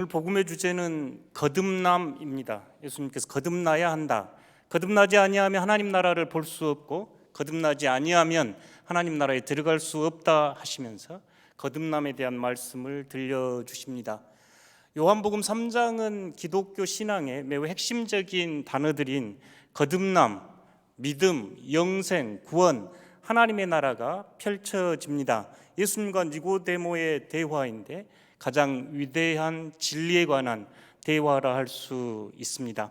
오늘 복음의 주제는 거듭남입니다. 예수님께서 거듭나야 한다. 거듭나지 아니하면 하나님 나라를 볼 수 없고 거듭나지 아니하면 하나님 나라에 들어갈 수 없다 하시면서 거듭남에 대한 말씀을 들려주십니다. 요한복음 3장은 기독교 신앙의 매우 핵심적인 단어들인 거듭남, 믿음, 영생, 구원, 하나님의 나라가 펼쳐집니다. 예수님과 니고데모의 대화인데 가장 위대한 진리에 관한 대화라 할 수 있습니다.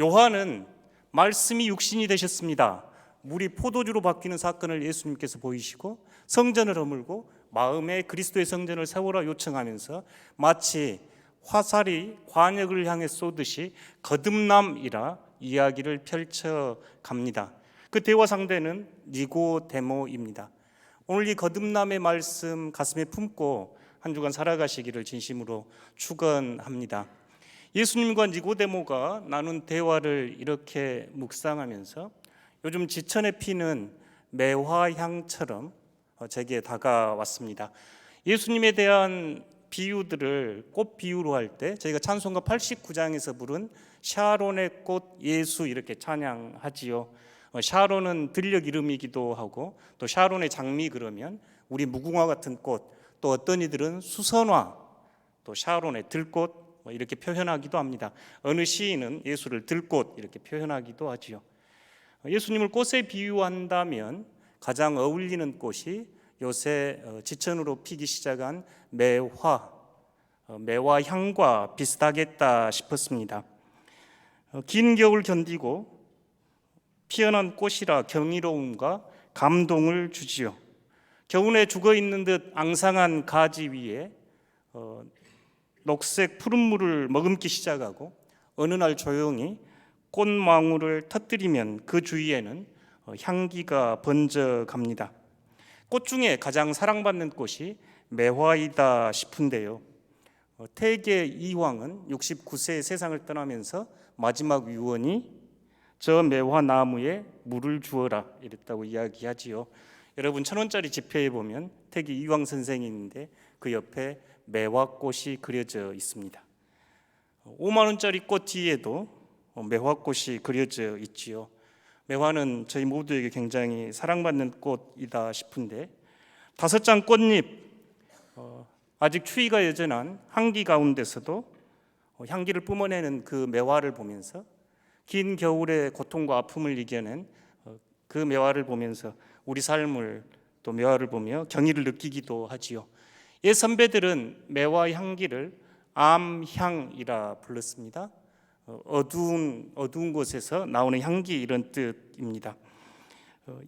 요한은 말씀이 육신이 되셨습니다. 물이 포도주로 바뀌는 사건을 예수님께서 보이시고 성전을 허물고 마음에 그리스도의 성전을 세우라 요청하면서 마치 화살이 관역을 향해 쏘듯이 거듭남이라 이야기를 펼쳐갑니다. 그 대화 상대는 니고데모입니다. 오늘 이 거듭남의 말씀 가슴에 품고 한 주간 살아가시기를 진심으로 축원합니다. 예수님과 니고데모가 나눈 대화를 이렇게 묵상하면서 요즘 지천에 피는 매화향처럼 제게 다가왔습니다. 예수님에 대한 비유들을 꽃 비유로 할 때 저희가 찬송가 89장에서 부른 샤론의 꽃 예수 이렇게 찬양하지요. 샤론은 들녘 이름이기도 하고 또 샤론의 장미 그러면 우리 무궁화 같은 꽃, 또 어떤 이들은 수선화, 또 샤론의 들꽃 이렇게 표현하기도 합니다. 어느 시인은 예수를 들꽃 이렇게 표현하기도 하지요. 예수님을 꽃에 비유한다면 가장 어울리는 꽃이 요새 지천으로 피기 시작한 매화향과 비슷하겠다 싶었습니다. 긴 겨울 견디고 피어난 꽃이라 경이로움과 감동을 주지요. 겨우내 죽어있는 듯 앙상한 가지 위에 녹색 푸른 물을 머금기 시작하고 어느 날 조용히 꽃망울을 터뜨리면 그 주위에는 향기가 번져갑니다. 꽃 중에 가장 사랑받는 꽃이 매화이다 싶은데요. 태계 이황은 69세에 세상을 떠나면서 마지막 유언이 저 매화나무에 물을 주어라 이랬다고 이야기하지요. 여러분 1,000원짜리 지폐에 보면 태계 이황 선생이 있는데 그 옆에 매화꽃이 그려져 있습니다. 5만 원짜리 꽃 뒤에도 매화꽃이 그려져 있지요. 매화는 저희 모두에게 굉장히 사랑받는 꽃이다 싶은데 5장 꽃잎, 아직 추위가 여전한 한기 가운데서도 향기를 뿜어내는 그 매화를 보면서 긴 겨울의 고통과 아픔을 이겨낸 그 매화를 보면서 우리 삶을 또 매화를 보며 경의를 느끼기도 하지요. 옛 선배들은 매화 향기를 암향이라 불렀습니다. 어두운 곳에서 나오는 향기 이런 뜻입니다.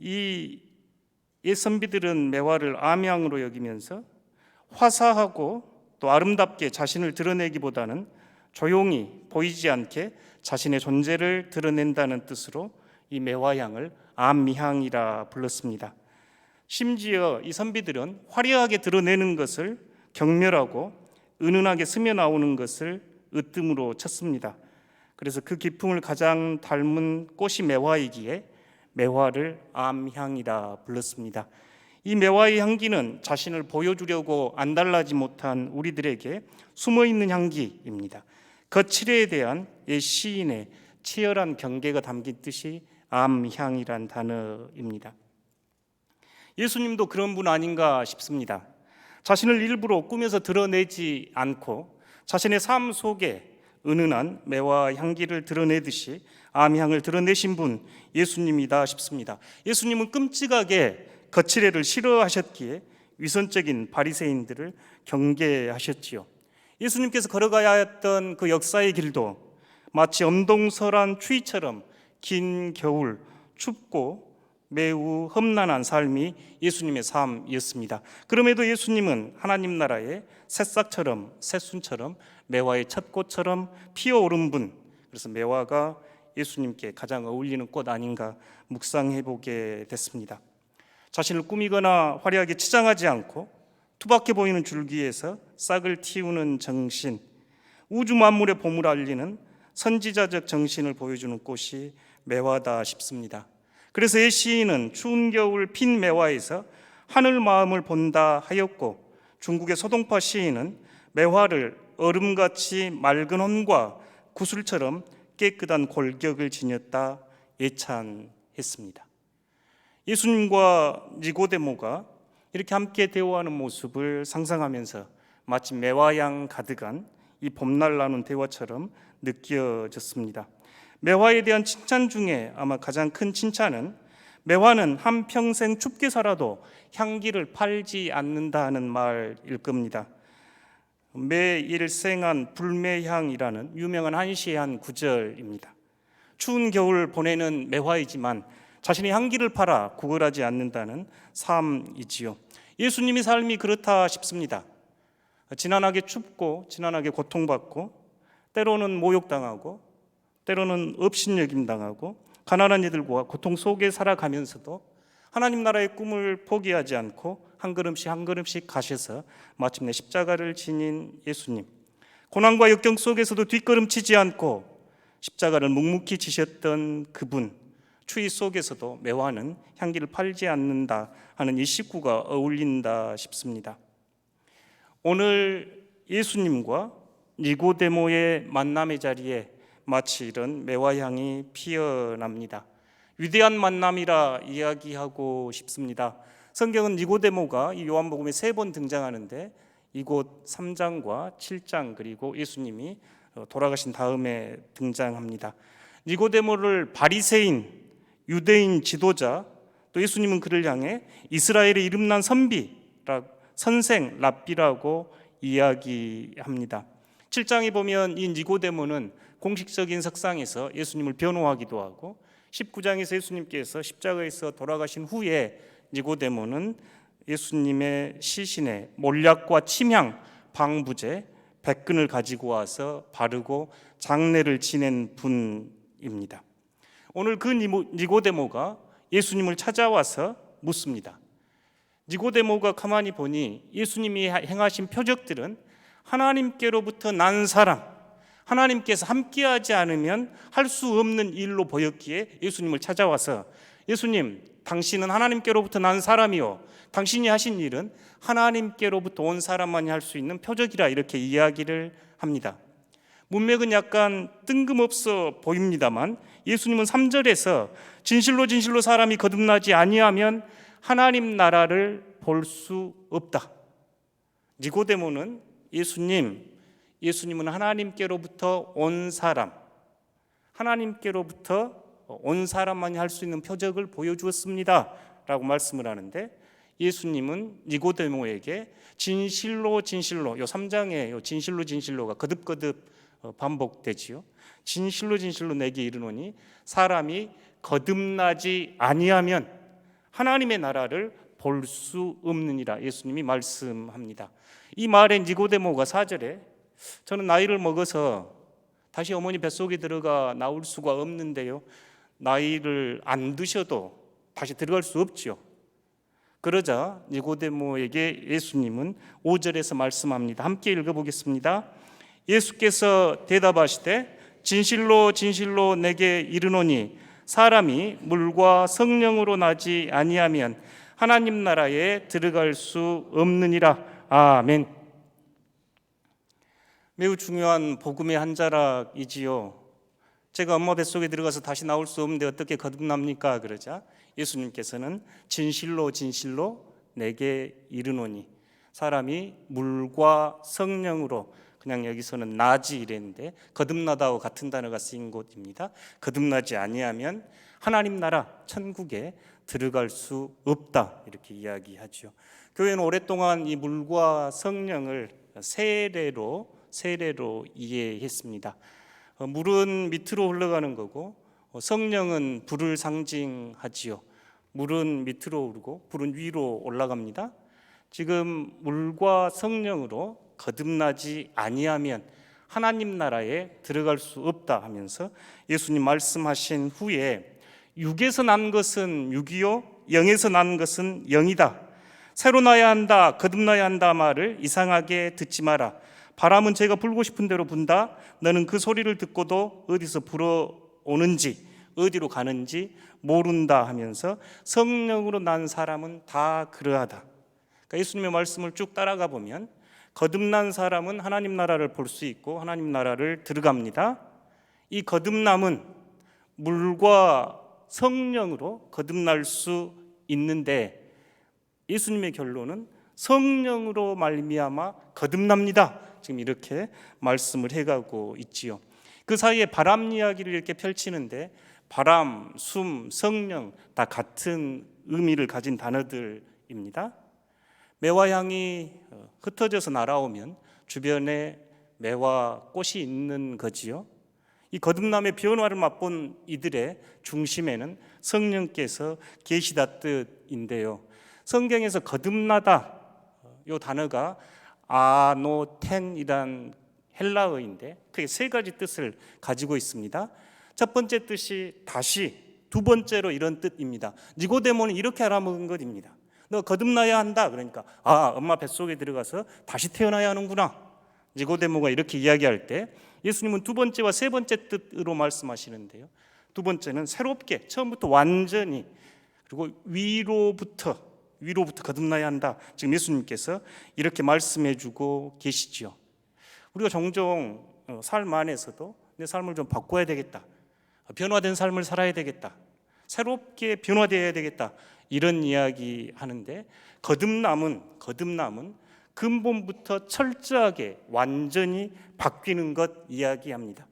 이 옛 선비들은 매화를 암향으로 여기면서 화사하고 또 아름답게 자신을 드러내기보다는 조용히 보이지 않게 자신의 존재를 드러낸다는 뜻으로 이 매화향을 암향이라 불렀습니다. 심지어 이 선비들은 화려하게 드러내는 것을 경멸하고 은은하게 스며 나오는 것을 으뜸으로 쳤습니다. 그래서 그 기품을 가장 닮은 꽃이 매화이기에 매화를 암향이라 불렀습니다. 이 매화의 향기는 자신을 보여주려고 안달나지 못한 우리들에게 숨어있는 향기입니다. 거칠애에 대한 옛 시인의 치열한 경계가 담긴 뜻이 암향이란 단어입니다. 예수님도 그런 분 아닌가 싶습니다. 자신을 일부러 꾸며서 드러내지 않고 자신의 삶 속에 은은한 매화 향기를 드러내듯이 암향을 드러내신 분 예수님이다 싶습니다. 예수님은 끔찍하게 거칠애를 싫어하셨기에 위선적인 바리새인들을 경계하셨지요. 예수님께서 걸어가야 했던 그 역사의 길도 마치 엄동설한 추위처럼 긴 겨울 춥고 매우 험난한 삶이 예수님의 삶이었습니다. 그럼에도 예수님은 하나님 나라의 새싹처럼 새순처럼 매화의 첫 꽃처럼 피어오른 분, 그래서 매화가 예수님께 가장 어울리는 꽃 아닌가 묵상해 보게 됐습니다. 자신을 꾸미거나 화려하게 치장하지 않고 투박해 보이는 줄기에서 싹을 틔우는 정신, 우주 만물의 봄을 알리는 선지자적 정신을 보여주는 꽃이 매화다 싶습니다. 그래서 이 시인은 추운 겨울 핀 매화에서 하늘 마음을 본다 하였고, 중국의 서동파 시인은 매화를 얼음같이 맑은 혼과 구슬처럼 깨끗한 골격을 지녔다 예찬했습니다. 예수님과 니고데모가 이렇게 함께 대화하는 모습을 상상하면서 마치 매화향 가득한 이 봄날 나눈 대화처럼 느껴졌습니다. 매화에 대한 칭찬 중에 아마 가장 큰 칭찬은 매화는 한평생 춥게 살아도 향기를 팔지 않는다는 말일 겁니다. 매일생한 불매향이라는 유명한 한시의 한 구절입니다. 추운 겨울 보내는 매화이지만 자신의 향기를 팔아 구걸하지 않는다는 삶이지요. 예수님의 삶이 그렇다 싶습니다. 지난하게 춥고 지난하게 고통받고 때로는 모욕당하고 때로는 업신여김당하고 가난한 이들과 고통 속에 살아가면서도 하나님 나라의 꿈을 포기하지 않고 한 걸음씩 한 걸음씩 가셔서 마침내 십자가를 지닌 예수님, 고난과 역경 속에서도 뒷걸음치지 않고 십자가를 묵묵히 지셨던 그분, 추위 속에서도 매화는 향기를 팔지 않는다 하는 이 식구가 어울린다 싶습니다. 오늘 예수님과 니고데모의 만남의 자리에 마치 이런 매화향이 피어납니다. 위대한 만남이라 이야기하고 싶습니다. 성경은 니고데모가 이 요한복음에 3번 등장하는데 이곳 3장과 7장 그리고 예수님이 돌아가신 다음에 등장합니다. 니고데모를 바리새인, 유대인 지도자, 또 예수님은 그를 향해 이스라엘의 이름난 선생 랍비라고 이야기합니다. 7장에 보면 이 니고데모는 공식적인 석상에서 예수님을 변호하기도 하고 19장에서 예수님께서 십자가에서 돌아가신 후에 니고데모는 예수님의 시신에 몰약과 침향, 방부제, 백근을 가지고 와서 바르고 장례를 지낸 분입니다. 오늘 그 니고데모가 예수님을 찾아와서 묻습니다. 니고데모가 가만히 보니 예수님이 행하신 표적들은 하나님께로부터 난 사람, 하나님께서 함께하지 않으면 할 수 없는 일로 보였기에 예수님을 찾아와서 예수님, 당신은 하나님께로부터 난 사람이요, 당신이 하신 일은 하나님께로부터 온 사람만이 할 수 있는 표적이라 이렇게 이야기를 합니다. 문맥은 약간 뜬금없어 보입니다만 예수님은 3절에서 진실로 진실로 사람이 거듭나지 아니하면 하나님 나라를 볼 수 없다. 니고데모는 예수님은 하나님께로부터 온 사람, 하나님께로부터 온 사람만이 할 수 있는 표적을 보여주었습니다 라고 말씀을 하는데, 예수님은 니고데모에게 진실로 진실로, 요 3장에 요 진실로가 거듭거듭 반복되지요. 진실로 진실로 내게 이르노니 사람이 거듭나지 아니하면 하나님의 나라를 볼 수 없느니라 예수님이 말씀합니다. 이 말에 니고데모가 4절에 저는 나이를 먹어서 다시 어머니 뱃속에 들어가 나올 수가 없는데요, 나이를 안 드셔도 다시 들어갈 수 없지요. 그러자 니고데모에게 예수님은 5절에서 말씀합니다. 함께 읽어보겠습니다. 예수께서 대답하시되 진실로 진실로 내게 이르노니 사람이 물과 성령으로 나지 아니하면 하나님 나라에 들어갈 수 없느니라. 아멘. 매우 중요한 복음의 한 자락이지요. 제가 엄마 뱃속에 들어가서 다시 나올 수 없는데 어떻게 거듭납니까? 그러자 예수님께서는 진실로 진실로 내게 이르노니, 사람이 물과 성령으로, 그냥 여기서는 나지 이랬는데 거듭나다와 같은 단어가 쓰인 곳입니다. 거듭나지 아니하면 하나님 나라 천국에 들어갈 수 없다 이렇게 이야기하죠. 교회는 오랫동안 이 물과 성령을 세례로 이해했습니다. 물은 밑으로 흘러가는 거고 성령은 불을 상징하지요. 물은 밑으로 오르고 불은 위로 올라갑니다. 지금 물과 성령으로 거듭나지 아니하면 하나님 나라에 들어갈 수 없다 하면서 예수님 말씀하신 후에 육에서 난 것은 육이요 영에서 난 것은 영이다. 새로 나야 한다, 거듭나야 한다 말을 이상하게 듣지 마라. 바람은 제가 불고 싶은 대로 분다. 너는 그 소리를 듣고도 어디서 불어오는지 어디로 가는지 모른다 하면서 성령으로 난 사람은 다 그러하다. 그러니까 예수님의 말씀을 쭉 따라가 보면 거듭난 사람은 하나님 나라를 볼 수 있고 하나님 나라를 들어갑니다. 이 거듭남은 물과 성령으로 거듭날 수 있는데 예수님의 결론은 성령으로 말미암아 거듭납니다. 지금 이렇게 말씀을 해가고 있지요. 그 사이에 바람 이야기를 이렇게 펼치는데 바람, 숨, 성령 다 같은 의미를 가진 단어들입니다. 매화 향이 흩어져서 날아오면 주변에 매화 꽃이 있는 거지요. 이 거듭남의 변화를 맛본 이들의 중심에는 성령께서 계시다 뜻인데요. 성경에서 거듭나다 이 단어가 아노텐이란 헬라어인데 크게 세 가지 뜻을 가지고 있습니다. 첫 번째 뜻이 다시, 두 번째로 이런 뜻입니다. 니고데모는 이렇게 알아먹은 것입니다. 너 거듭나야 한다. 그러니까 엄마 뱃속에 들어가서 다시 태어나야 하는구나. 니고데모가 이렇게 이야기할 때 예수님은 두 번째와 세 번째 뜻으로 말씀하시는데요. 두 번째는 새롭게, 처음부터 완전히, 그리고 위로부터 거듭나야 한다. 지금 예수님께서 이렇게 말씀해 주고 계시지요. 우리가 종종 삶 안에서도 내 삶을 좀 바꿔야 되겠다, 변화된 삶을 살아야 되겠다, 새롭게 변화되어야 되겠다, 이런 이야기 하는데 거듭남은 근본부터 철저하게 완전히 바뀌는 것 이야기합니다.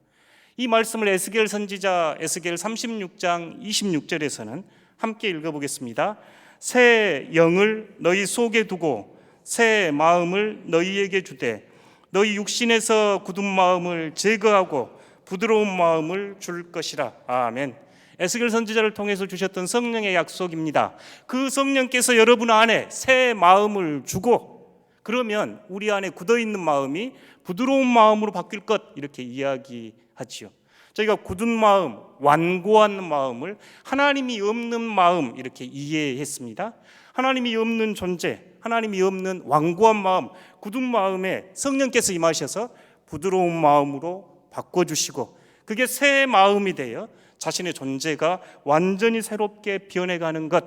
이 말씀을 에스겔 선지자 에스겔 36장 26절에서는 함께 읽어보겠습니다. 새 영을 너희 속에 두고 새 마음을 너희에게 주되 너희 육신에서 굳은 마음을 제거하고 부드러운 마음을 줄 것이라. 아멘. 에스겔 선지자를 통해서 주셨던 성령의 약속입니다. 그 성령께서 여러분 안에 새 마음을 주고, 그러면 우리 안에 굳어있는 마음이 부드러운 마음으로 바뀔 것, 이렇게 이야기하지요. 저희가 굳은 마음, 완고한 마음을 하나님이 없는 마음 이렇게 이해했습니다. 하나님이 없는 존재, 하나님이 없는 완고한 마음, 굳은 마음에 성령께서 임하셔서 부드러운 마음으로 바꿔주시고, 그게 새 마음이 되어 자신의 존재가 완전히 새롭게 변해가는 것,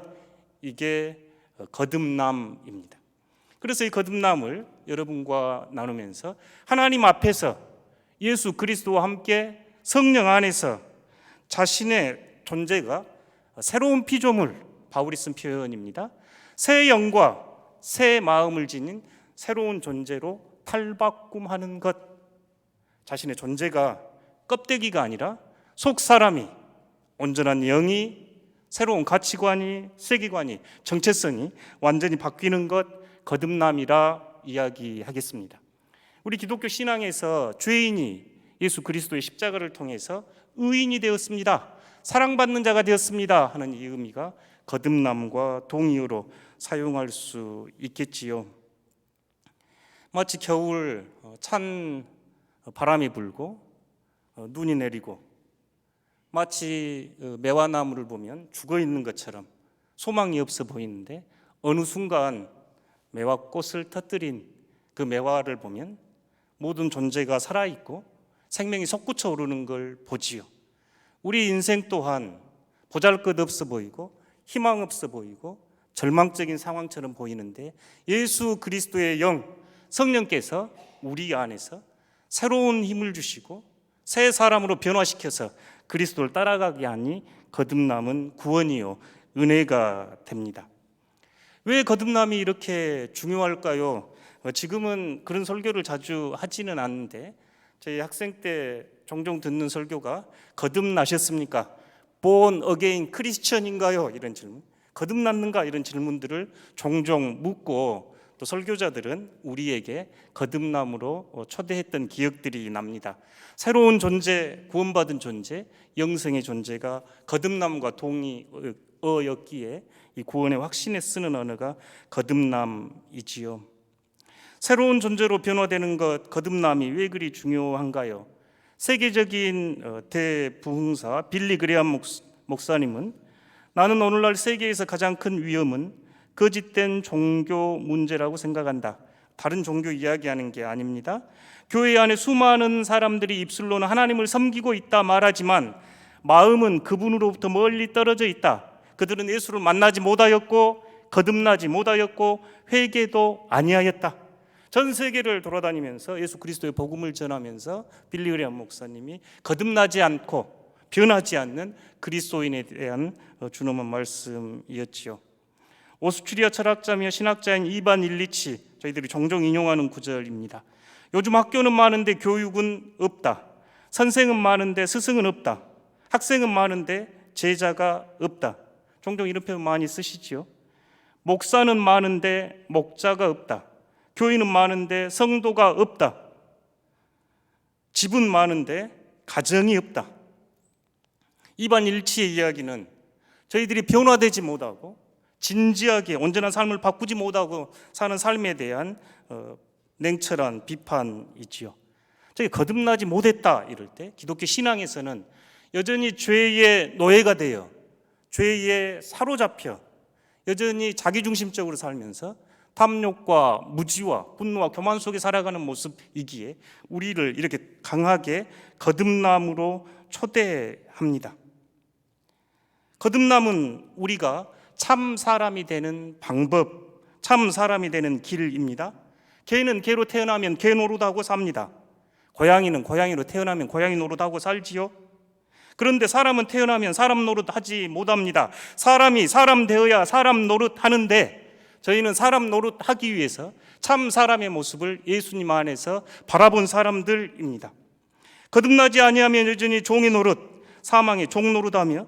이게 거듭남입니다. 그래서 이 거듭남을 여러분과 나누면서 하나님 앞에서 예수 그리스도와 함께 성령 안에서 자신의 존재가 새로운 피조물, 바울이 쓴 표현입니다. 새 영과 새 마음을 지닌 새로운 존재로 탈바꿈하는 것, 자신의 존재가 껍데기가 아니라 속 사람이, 온전한 영이, 새로운 가치관이, 세계관이, 정체성이 완전히 바뀌는 것, 거듭남이라 이야기하겠습니다. 우리 기독교 신앙에서 죄인이 예수 그리스도의 십자가를 통해서 의인이 되었습니다, 사랑받는 자가 되었습니다 하는 이 의미가 거듭남과 동의어로 사용할 수 있겠지요. 마치 겨울 찬 바람이 불고 눈이 내리고 마치 매화나무를 보면 죽어 있는 것처럼 소망이 없어 보이는데 어느 순간 매화꽃을 터뜨린 그 매화를 보면 모든 존재가 살아있고 생명이 솟구쳐 오르는 걸 보지요. 우리 인생 또한 보잘것없어 보이고 희망 없어 보이고 절망적인 상황처럼 보이는데 예수 그리스도의 영, 성령께서 우리 안에서 새로운 힘을 주시고 새 사람으로 변화시켜서 그리스도를 따라가게 하니 거듭남은 구원이요 은혜가 됩니다. 왜 거듭남이 이렇게 중요할까요? 지금은 그런 설교를 자주 하지는 않는데 저희 학생 때 종종 듣는 설교가 거듭나셨습니까? Born again 크리스천인가요? 이런 질문, 거듭났는가? 이런 질문들을 종종 묻고 또 설교자들은 우리에게 거듭남으로 초대했던 기억들이 납니다. 새로운 존재, 구원받은 존재, 영생의 존재가 거듭남과 동의어였기에 이 구원의 확신에 쓰는 언어가 거듭남이지요. 새로운 존재로 변화되는 것, 거듭남이 왜 그리 중요한가요? 세계적인 대부흥사 빌리 그레함 목사님은 나는 오늘날 세계에서 가장 큰 위험은 거짓된 종교 문제라고 생각한다. 다른 종교 이야기하는 게 아닙니다. 교회 안에 수많은 사람들이 입술로는 하나님을 섬기고 있다 말하지만 마음은 그분으로부터 멀리 떨어져 있다. 그들은 예수를 만나지 못하였고 거듭나지 못하였고 회개도 아니하였다. 전 세계를 돌아다니면서 예수 그리스도의 복음을 전하면서 빌리 그레이엄 목사님이 거듭나지 않고 변하지 않는 그리스도인에 대한 준엄한 말씀이었지요. 오스트리아 철학자며 신학자인 이반 일리치, 저희들이 종종 인용하는 구절입니다. 요즘 학교는 많은데 교육은 없다. 선생은 많은데 스승은 없다. 학생은 많은데 제자가 없다. 종종 이런 표현 많이 쓰시지요. 목사는 많은데 목자가 없다. 교인은 많은데 성도가 없다. 집은 많은데 가정이 없다. 이반 일치의 이야기는 저희들이 변화되지 못하고 진지하게 온전한 삶을 바꾸지 못하고 사는 삶에 대한 냉철한 비판이지요. 저희 거듭나지 못했다 이럴 때 기독교 신앙에서는 여전히 죄의 노예가 되어 죄에 사로잡혀 여전히 자기중심적으로 살면서 탐욕과 무지와 분노와 교만 속에 살아가는 모습이기에 우리를 이렇게 강하게 거듭남으로 초대합니다. 거듭남은 우리가 참 사람이 되는 방법, 참 사람이 되는 길입니다. 개는 개로 태어나면 개 노릇하고 삽니다. 고양이는 고양이로 태어나면 고양이 노릇하고 살지요. 그런데 사람은 태어나면 사람 노릇하지 못합니다. 사람이 사람 되어야 사람 노릇하는데 저희는 사람 노릇하기 위해서 참 사람의 모습을 예수님 안에서 바라본 사람들입니다. 거듭나지 아니하면 여전히 종의 노릇, 사망의 종 노릇하며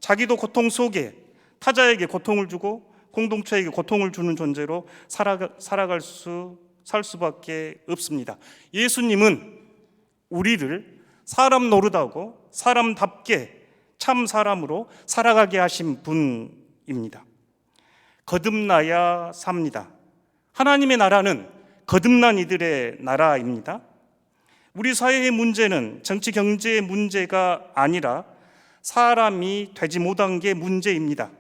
자기도 고통 속에 타자에게 고통을 주고 공동체에게 고통을 주는 존재로 살 수밖에 없습니다. 예수님은 우리를 사람 노릇하고 사람답게 참 사람으로 살아가게 하신 분입니다. 거듭나야 삽니다. 하나님의 나라는 거듭난 이들의 나라입니다. 우리 사회의 문제는 정치 경제의 문제가 아니라 사람이 되지 못한 게 문제입니다.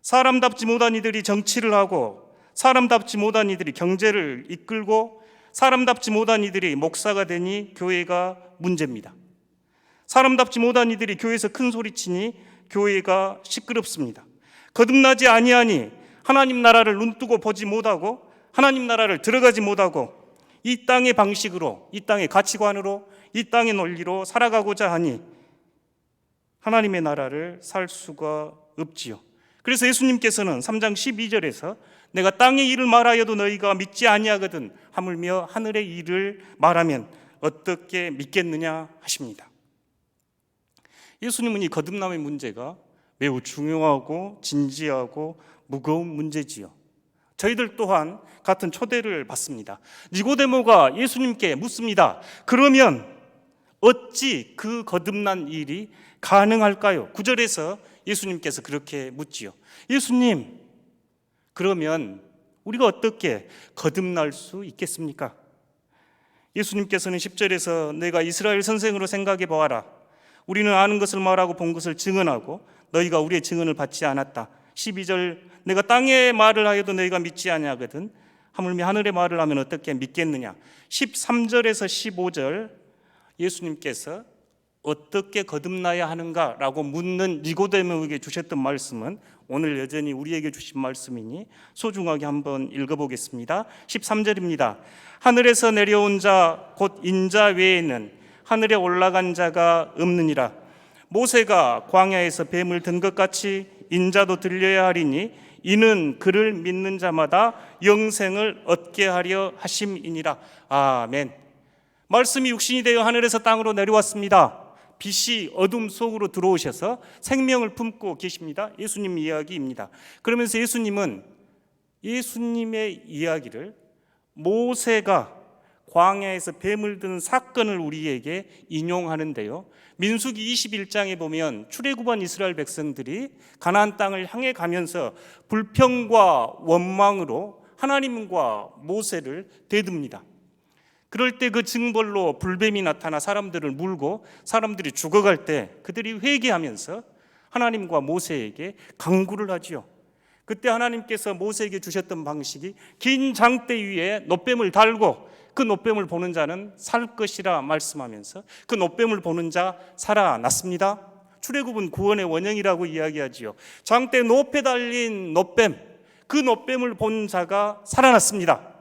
사람답지 못한 이들이 정치를 하고 사람답지 못한 이들이 경제를 이끌고 사람답지 못한 이들이 목사가 되니 교회가 문제입니다. 사람답지 못한 이들이 교회에서 큰 소리치니 교회가 시끄럽습니다. 거듭나지 아니하니 하나님 나라를 눈뜨고 보지 못하고 하나님 나라를 들어가지 못하고 이 땅의 방식으로, 이 땅의 가치관으로, 이 땅의 논리로 살아가고자 하니 하나님의 나라를 살 수가 없지요. 그래서 예수님께서는 3장 12절에서 내가 땅의 일을 말하여도 너희가 믿지 아니하거든 하물며 하늘의 일을 말하면 어떻게 믿겠느냐 하십니다. 예수님은 이 거듭남의 문제가 매우 중요하고 진지하고 무거운 문제지요. 저희들 또한 같은 초대를 받습니다. 니고데모가 예수님께 묻습니다. 그러면 어찌 그 거듭난 일이 가능할까요? 9절에서 예수님께서 그렇게 묻지요. 예수님, 그러면 우리가 어떻게 거듭날 수 있겠습니까? 예수님께서는 10절에서 내가 이스라엘 선생으로 생각해 보아라. 우리는 아는 것을 말하고 본 것을 증언하고 너희가 우리의 증언을 받지 않았다. 12절 내가 땅의 말을 하여도 너희가 믿지 아니하거든 하물며 하늘의 말을 하면 어떻게 믿겠느냐. 13절에서 15절 예수님께서 어떻게 거듭나야 하는가라고 묻는 니고데모에게 주셨던 말씀은 오늘 여전히 우리에게 주신 말씀이니 소중하게 한번 읽어보겠습니다. 13절입니다. 하늘에서 내려온 자 곧 인자 외에는 하늘에 올라간 자가 없느니라. 모세가 광야에서 뱀을 든 것 같이 인자도 들려야 하리니 이는 그를 믿는 자마다 영생을 얻게 하려 하심이니라. 아멘. 말씀이 육신이 되어 하늘에서 땅으로 내려왔습니다. 빛이 어둠 속으로 들어오셔서 생명을 품고 계십니다. 예수님 이야기입니다. 그러면서 예수님은 예수님의 이야기를 모세가 광야에서 뱀을 든 사건을 우리에게 인용하는데요. 민수기 21장에 보면 출애굽한 이스라엘 백성들이 가나안 땅을 향해 가면서 불평과 원망으로 하나님과 모세를 대듭니다. 그럴 때 그 징벌로 불뱀이 나타나 사람들을 물고 사람들이 죽어갈 때 그들이 회개하면서 하나님과 모세에게 강구를 하지요. 그때 하나님께서 모세에게 주셨던 방식이 긴 장대 위에 놋뱀을 달고 그 놋뱀을 보는 자는 살 것이라 말씀하면서 그 놋뱀을 보는 자 살아났습니다. 출애굽은 구원의 원형이라고 이야기하지요. 장대 높에 달린 놋뱀, 그 놋뱀을 본 자가 살아났습니다.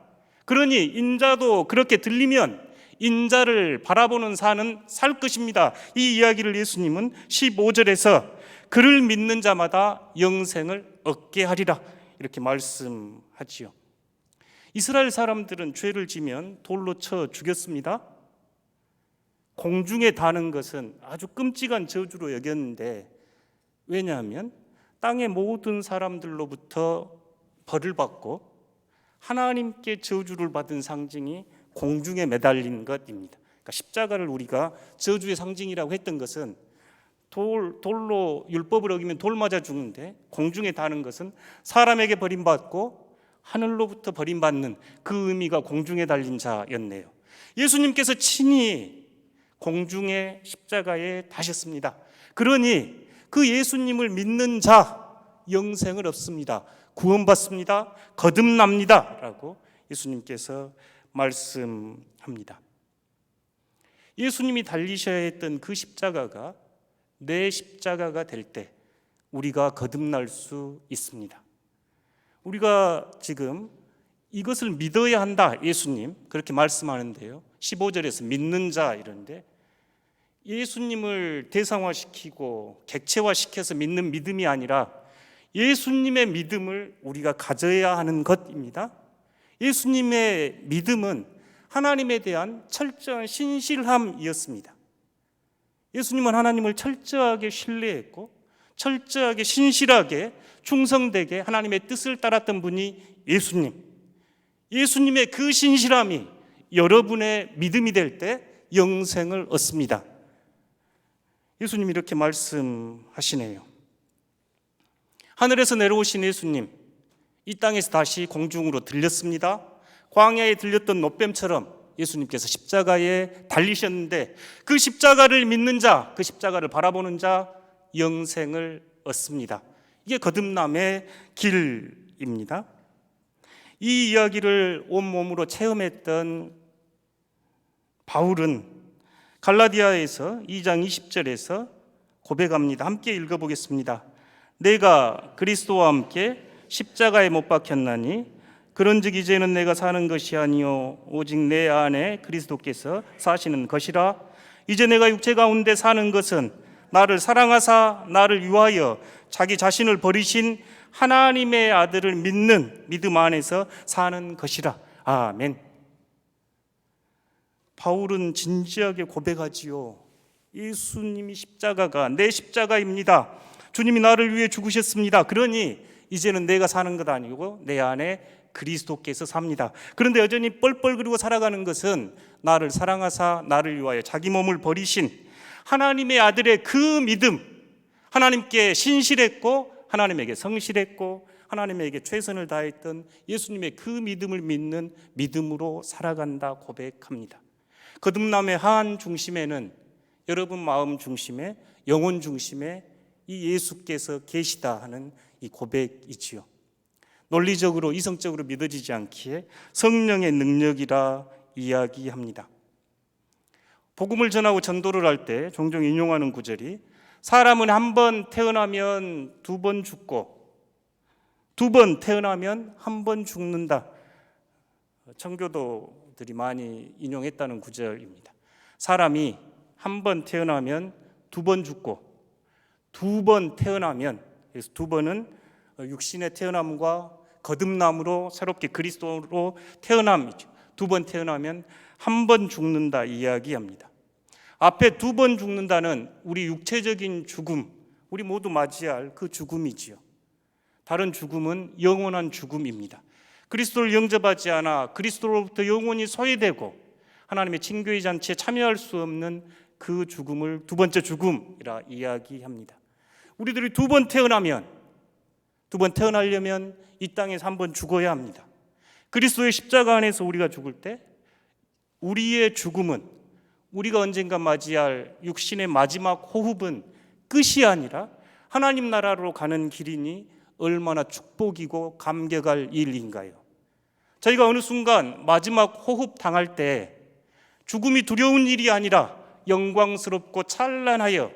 그러니 인자도 그렇게 들리면 인자를 바라보는 산은 살 것입니다. 이 이야기를 예수님은 15절에서 그를 믿는 자마다 영생을 얻게 하리라 이렇게 말씀하지요. 이스라엘 사람들은 죄를 지면 돌로 쳐 죽였습니다. 공중에 다는 것은 아주 끔찍한 저주로 여겼는데, 왜냐하면 땅의 모든 사람들로부터 벌을 받고 하나님께 저주를 받은 상징이 공중에 매달린 것입니다. 그러니까 십자가를 우리가 저주의 상징이라고 했던 것은 돌로 율법을 어기면 돌 맞아 죽는데, 공중에 다는 것은 사람에게 버림받고 하늘로부터 버림받는 그 의미가 공중에 달린 자였네요. 예수님께서 친히 공중의 십자가에 다셨습니다. 그러니 그 예수님을 믿는 자 영생을 얻습니다. 구원받습니다. 거듭납니다. 라고 예수님께서 말씀합니다. 예수님이 달리셔야 했던 그 십자가가 내 십자가가 될 때 우리가 거듭날 수 있습니다. 우리가 지금 이것을 믿어야 한다, 예수님 그렇게 말씀하는데요, 15절에서 믿는 자 이런데, 예수님을 대상화시키고 객체화시켜서 믿는 믿음이 아니라 예수님의 믿음을 우리가 가져야 하는 것입니다. 예수님의 믿음은 하나님에 대한 철저한 신실함이었습니다. 예수님은 하나님을 철저하게 신뢰했고 철저하게 신실하게 충성되게 하나님의 뜻을 따랐던 분이 예수님의 그 신실함이 여러분의 믿음이 될 때 영생을 얻습니다. 예수님이 이렇게 말씀하시네요. 하늘에서 내려오신 예수님, 이 땅에서 다시 공중으로 들렸습니다. 광야에 들렸던 노뱀처럼 예수님께서 십자가에 달리셨는데, 그 십자가를 믿는 자, 그 십자가를 바라보는 자 영생을 얻습니다. 이게 거듭남의 길입니다. 이 이야기를 온몸으로 체험했던 바울은 갈라디아에서 2장 20절에서 고백합니다. 함께 읽어보겠습니다. 내가 그리스도와 함께 십자가에 못 박혔나니 그런즉 이제는 내가 사는 것이 아니요 오직 내 안에 그리스도께서 사시는 것이라. 이제 내가 육체 가운데 사는 것은 나를 사랑하사 나를 위하여 자기 자신을 버리신 하나님의 아들을 믿는 믿음 안에서 사는 것이라. 아멘. 바울은 진지하게 고백하지요. 예수님이 십자가가 내 십자가입니다. 주님이 나를 위해 죽으셨습니다. 그러니 이제는 내가 사는 것 아니고 내 안에 그리스도께서 삽니다. 그런데 여전히 뻘뻘거리고 살아가는 것은 나를 사랑하사 나를 위하여 자기 몸을 버리신 하나님의 아들의 그 믿음, 하나님께 신실했고 하나님에게 성실했고 하나님에게 최선을 다했던 예수님의 그 믿음을 믿는 믿음으로 살아간다 고백합니다. 거듭남의 한 중심에는 여러분 마음 중심에, 영혼 중심에 이 예수께서 계시다 하는 이 고백이지요. 논리적으로 이성적으로 믿어지지 않기에 성령의 능력이라 이야기합니다. 복음을 전하고 전도를 할 때 종종 인용하는 구절이, 사람은 한 번 태어나면 두 번 죽고 두 번 태어나면 한 번 죽는다. 청교도들이 많이 인용했다는 구절입니다. 사람이 한 번 태어나면 두 번 죽고 두 번 태어나면, 그래서 두 번은 육신의 태어남과 거듭남으로 새롭게 그리스도로 태어남이죠. 두 번 태어나면 한 번 죽는다 이야기합니다. 앞에 두 번 죽는다는 우리 육체적인 죽음, 우리 모두 맞이할 그 죽음이지요. 다른 죽음은 영원한 죽음입니다. 그리스도를 영접하지 않아 그리스도로부터 영원히 소외되고 하나님의 친교의 잔치에 참여할 수 없는 그 죽음을 두 번째 죽음이라 이야기합니다. 우리들이 두 번 태어나려면 이 땅에서 한 번 죽어야 합니다. 그리스도의 십자가 안에서 우리가 죽을 때 우리의 죽음은, 우리가 언젠가 맞이할 육신의 마지막 호흡은 끝이 아니라 하나님 나라로 가는 길이니 얼마나 축복이고 감격할 일인가요? 저희가 어느 순간 마지막 호흡 당할 때 죽음이 두려운 일이 아니라 영광스럽고 찬란하여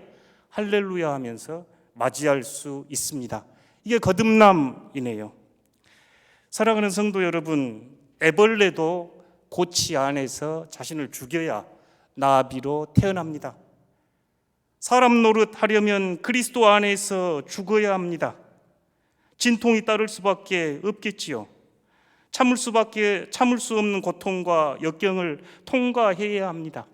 할렐루야 하면서 맞이할 수 있습니다. 이게 거듭남이네요. 사랑하는 성도 여러분, 애벌레도 고치 안에서 자신을 죽여야 나비로 태어납니다. 사람 노릇하려면 그리스도 안에서 죽어야 합니다. 진통이 따를 수밖에 없겠지요. 참을 수 없는 고통과 역경을 통과해야 합니다.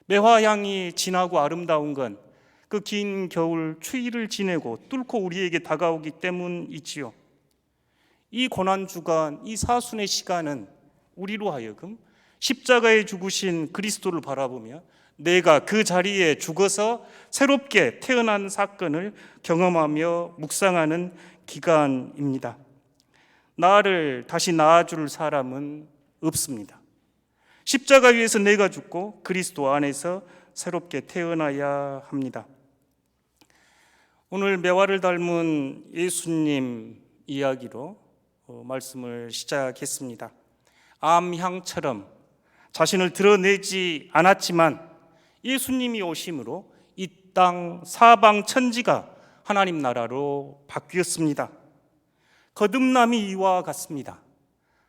매화향이 진하고 아름다운 건 그 긴 겨울 추위를 지내고 뚫고 우리에게 다가오기 때문이지요. 이 고난주간, 이 사순의 시간은 우리로 하여금 십자가에 죽으신 그리스도를 바라보며 내가 그 자리에 죽어서 새롭게 태어난 사건을 경험하며 묵상하는 기간입니다. 나를 다시 낳아줄 사람은 없습니다. 십자가 위에서 내가 죽고 그리스도 안에서 새롭게 태어나야 합니다. 오늘 매화를 닮은 예수님 이야기로 말씀을 시작했습니다. 암향처럼 자신을 드러내지 않았지만 예수님이 오심으로 이 땅 사방 천지가 하나님 나라로 바뀌었습니다. 거듭남이 이와 같습니다.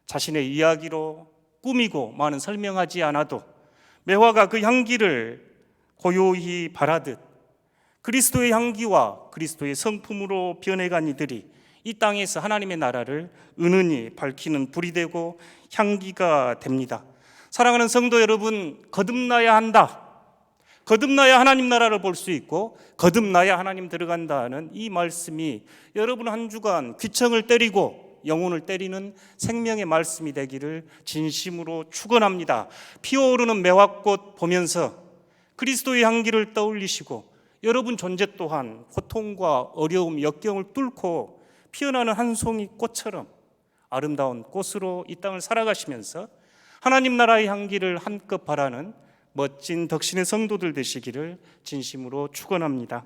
자신의 이야기로 꾸미고 많은 설명하지 않아도 매화가 그 향기를 고요히 바라듯 그리스도의 향기와 그리스도의 성품으로 변해간 이들이 이 땅에서 하나님의 나라를 은은히 밝히는 불이 되고 향기가 됩니다. 사랑하는 성도 여러분, 거듭나야 한다. 거듭나야 하나님 나라를 볼 수 있고 거듭나야 하나님 들어간다는 이 말씀이 여러분 한 주간 귀청을 때리고 영혼을 때리는 생명의 말씀이 되기를 진심으로 축원합니다. 피어오르는 매화꽃 보면서 그리스도의 향기를 떠올리시고 여러분 존재 또한 고통과 어려움, 역경을 뚫고 피어나는 한 송이 꽃처럼 아름다운 꽃으로 이 땅을 살아가시면서 하나님 나라의 향기를 한껏 바라는 멋진 덕신의 성도들 되시기를 진심으로 축원합니다.